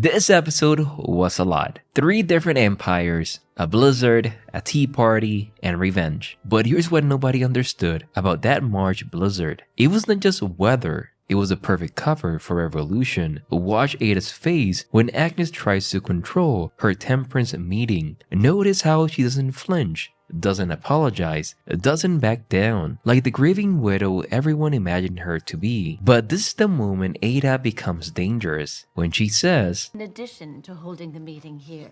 This episode was a lot. 3 different empires, a blizzard, a tea party, and revenge. But here's what nobody understood about that March blizzard. It was not just weather. It was a perfect cover for revolution. Watch Ada's face when Agnes tries to control her temperance meeting. Notice how she doesn't flinch, doesn't apologize, doesn't back down, like the grieving widow everyone imagined her to be. But this is the moment Ada becomes dangerous, when she says, in addition to holding the meeting here.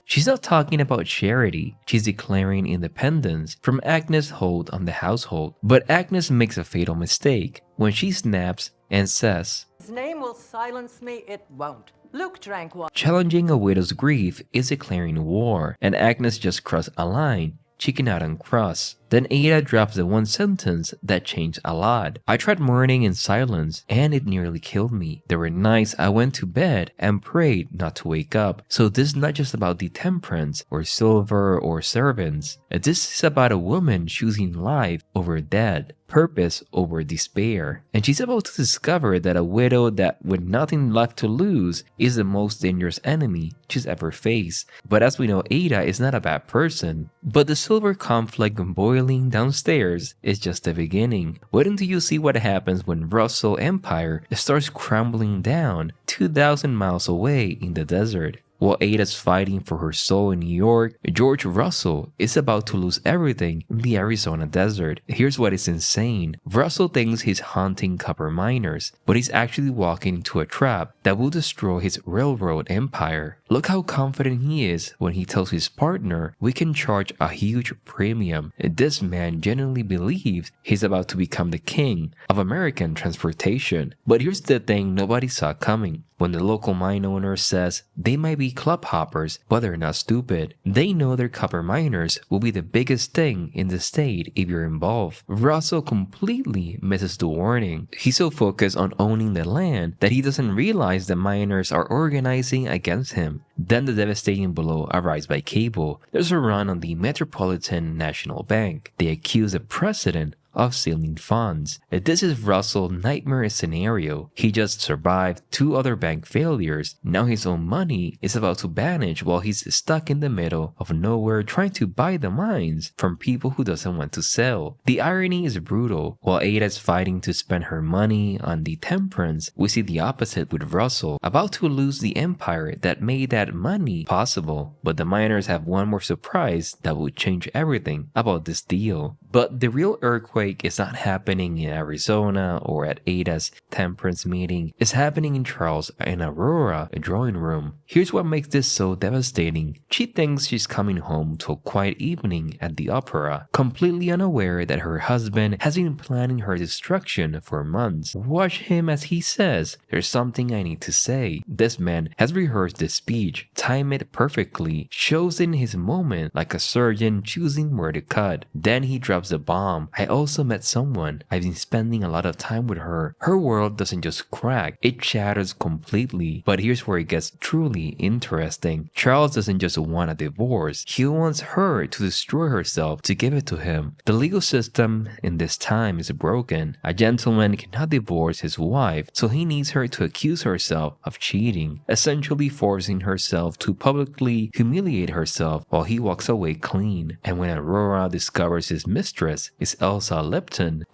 She's not talking about charity, she's declaring independence from Agnes' hold on the household. But Agnes makes a fatal mistake when she snaps and says, His name will silence me, it won't. Luke drank water. Challenging a widow's grief is declaring war, and Agnes just crossed a line, chicken out on cross. Then Ada drops the one sentence that changed a lot. I tried mourning in silence and it nearly killed me. There were nights I went to bed and prayed not to wake up. So this is not just about the temperance or silver or servants. This is about a woman choosing life over death, purpose over despair. And she's about to discover that a widow that with nothing left to lose is the most dangerous enemy she's ever faced. But as we know, Ada is not a bad person. But the silver conflict boiling downstairs is just the beginning. Wait until you see what happens when Russell Empire starts crumbling down 2,000 miles away in the desert. While Ada's fighting for her soul in New York, George Russell is about to lose everything in the Arizona desert. Here's what is insane. Russell thinks he's hunting copper miners, but he's actually walking into a trap that will destroy his railroad empire. Look how confident he is when he tells his partner we can charge a huge premium. This man genuinely believes he's about to become the king of American transportation. But here's the thing nobody saw coming. When the local mine owner says they might be club hoppers, but they're not stupid. They know their copper miners will be the biggest thing in the state if you're involved. Russell completely misses the warning. He's so focused on owning the land that he doesn't realize the miners are organizing against him. Then the devastating blow arrives by cable. There's a run on the Metropolitan National Bank. They accuse the president of stealing funds. This is Russell's nightmare scenario. He just survived 2 other bank failures. Now his own money is about to vanish while he's stuck in the middle of nowhere trying to buy the mines from people who doesn't want to sell. The irony is brutal. While Ada is fighting to spend her money on the temperance, we see the opposite with Russell, about to lose the empire that made that money possible. But the miners have one more surprise that will change everything about this deal. But the real earthquake is not happening in Arizona or at Ada's temperance meeting. It's happening in Charles and Aurora drawing room. Here's what makes this so devastating. She thinks she's coming home to a quiet evening at the opera, completely unaware that her husband has been planning her destruction for months. Watch him as he says, "There's something I need to say." This man has rehearsed this speech, timed it perfectly, chosen his moment like a surgeon choosing where to cut. Then he drops the bomb. I also met someone. I've been spending a lot of time with her. Her world doesn't just crack, it shatters completely. But here's where it gets truly interesting. Charles doesn't just want a divorce. He wants her to destroy herself to give it to him. The legal system in this time is broken. A gentleman cannot divorce his wife, so he needs her to accuse herself of cheating, essentially forcing herself to publicly humiliate herself while he walks away clean. And when Aurora discovers his mistress is Elsa Lipton,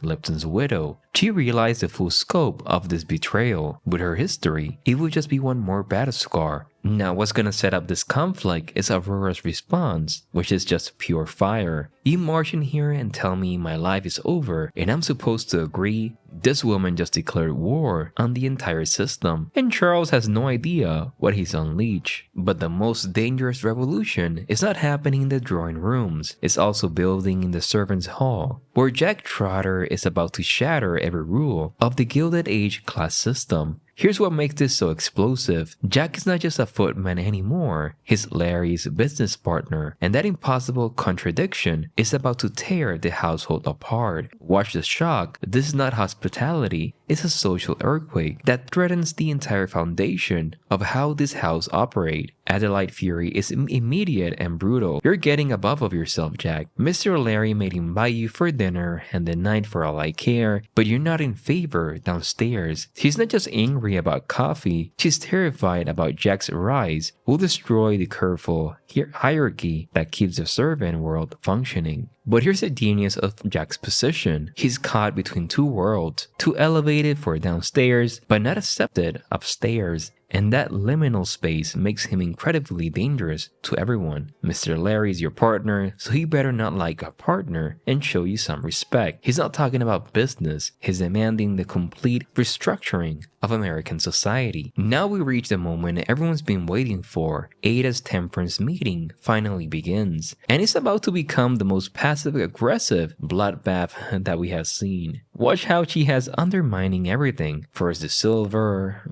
Lipton's widow, she realized the full scope of this betrayal. With her history, it would just be one more battle scar. Now what's gonna set up this conflict is Aurora's response, which is just pure fire. You march in here and tell me my life is over and I'm supposed to agree? This woman just declared war on the entire system, and Charles has no idea what he's unleashed. But the most dangerous revolution is not happening in the drawing rooms, it's also building in the servants' hall, where Jack Trotter is about to shatter every rule of the Gilded Age class system. Here's what makes this so explosive. Jack is not just a footman anymore, he's Larry's business partner, and that impossible contradiction is about to tear the household apart. Watch the shock. This is not hospitality, it's a social earthquake that threatens the entire foundation of how this house operates. Adelaide fury is immediate and brutal. You're getting above of yourself, Jack. Mr. Larry made him buy you for dinner and the night for all I care, but you're not in favor downstairs. He's not just angry worry about coffee, she's terrified about Jack's rise will destroy the careful hierarchy that keeps the servant world functioning. But here's the genius of Jack's position. He's caught between two worlds, too elevated for downstairs, but not accepted upstairs. And that liminal space makes him incredibly dangerous to everyone. Mr. Larry's your partner, so he better not like a partner and show you some respect. He's not talking about business, he's demanding the complete restructuring of American society. Now we reach the moment everyone's been waiting for. Ada's Temperance meeting finally begins, and it's about to become the most passive-aggressive bloodbath that we have seen. Watch how she has undermining everything. First the silver,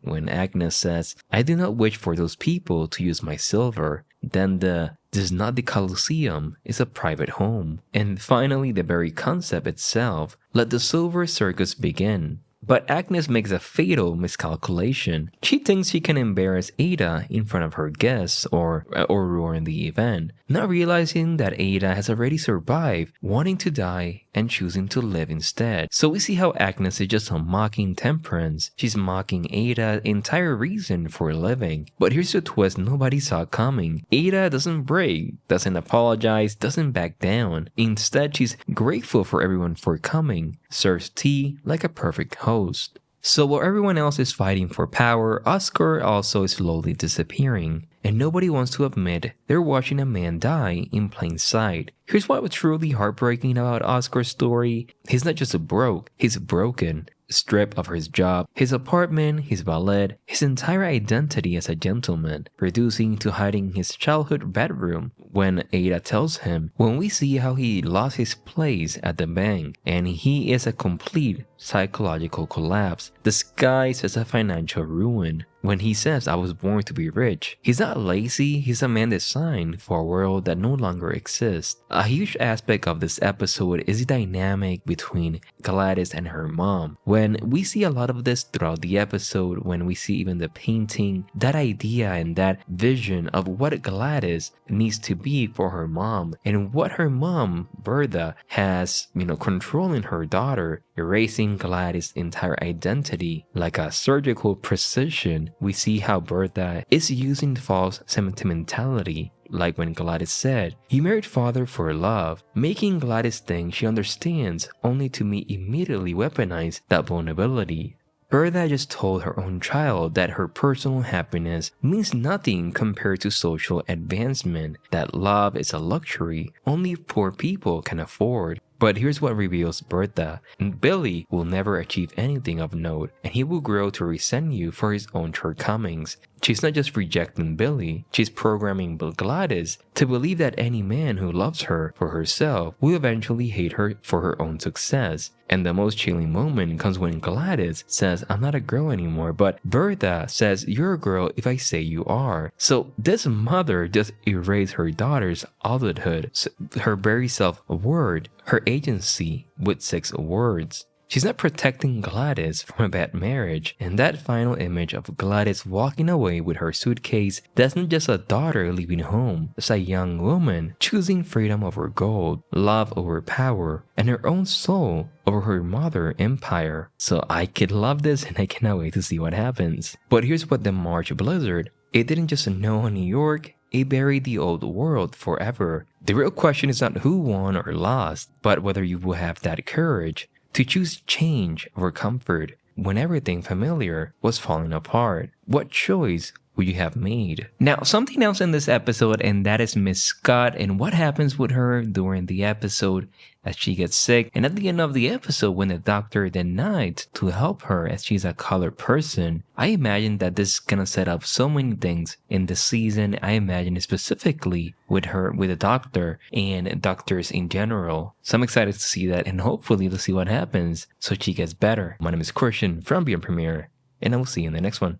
when Agnes says, "I do not wish for those people to use my silver." Then this is not the Colosseum, it's a private home. And finally the very concept itself, let the silver circus begin. But Agnes makes a fatal miscalculation. She thinks she can embarrass Ada in front of her guests or ruin the event, not realizing that Ada has already survived, wanting to die and choosing to live instead. So we see how Agnes is just mocking Temperance. She's mocking Ada's entire reason for living. But here's the twist nobody saw coming. Ada doesn't break, doesn't apologize, doesn't back down. Instead, she's grateful for everyone for coming, serves tea like a perfect host. So while everyone else is fighting for power, Oscar also is slowly disappearing, and nobody wants to admit they're watching a man die in plain sight. Here's what was truly heartbreaking about Oscar's story. He's not just broke, he's broken. Stripped of his job, his apartment, his ballet, his entire identity as a gentleman, reducing to hiding his childhood bedroom. When Ada tells him, when we see how he lost his place at the bank, and he is a complete psychological collapse, disguised as a financial ruin. When he says, "I was born to be rich," he's not lazy, he's a man designed for a world that no longer exists. A huge aspect of this episode is the dynamic between Gladys and her mom. When we see a lot of this throughout the episode, when we see even the painting, that idea and that vision of what Gladys needs to be for her mom, and what her mom, Bertha, has, controlling her daughter, erasing Gladys' entire identity like a surgical precision. We see how Bertha is using false sentimentality, like when Gladys said, "You married father for love," making Gladys think she understands, only to me immediately weaponize that vulnerability. Bertha just told her own child that her personal happiness means nothing compared to social advancement, that love is a luxury only poor people can afford. But here's what reveals Bertha. Billy will never achieve anything of note, and he will grow to resent you for his own shortcomings. She's not just rejecting Billy, she's programming Gladys to believe that any man who loves her for herself will eventually hate her for her own success. And the most chilling moment comes when Gladys says, "I'm not a girl anymore," but Bertha says, "You're a girl if I say you are." So this mother just erased her daughter's adulthood, her very self-worth, her agency with 6 words. She's not protecting Gladys from a bad marriage, and that final image of Gladys walking away with her suitcase, that's not just a daughter leaving home, it's a young woman choosing freedom over gold, love over power, and her own soul over her mother empire. So I could love this and I cannot wait to see what happens. But here's what the March blizzard, it didn't just know New York, it buried the old world forever. The real question is not who won or lost, but whether you will have that courage to choose change over comfort when everything familiar was falling apart. What choice would you have made? Now, something else in this episode, and that is Miss Scott and what happens with her during the episode as she gets sick. And at the end of the episode, when the doctor denied to help her as she's a colored person, I imagine that this is gonna set up so many things in the season. I imagine specifically with her, with the doctor and doctors in general. So I'm excited to see that and hopefully to see what happens so she gets better. My name is Christian from Beyond Premiere, and I will see you in the next one.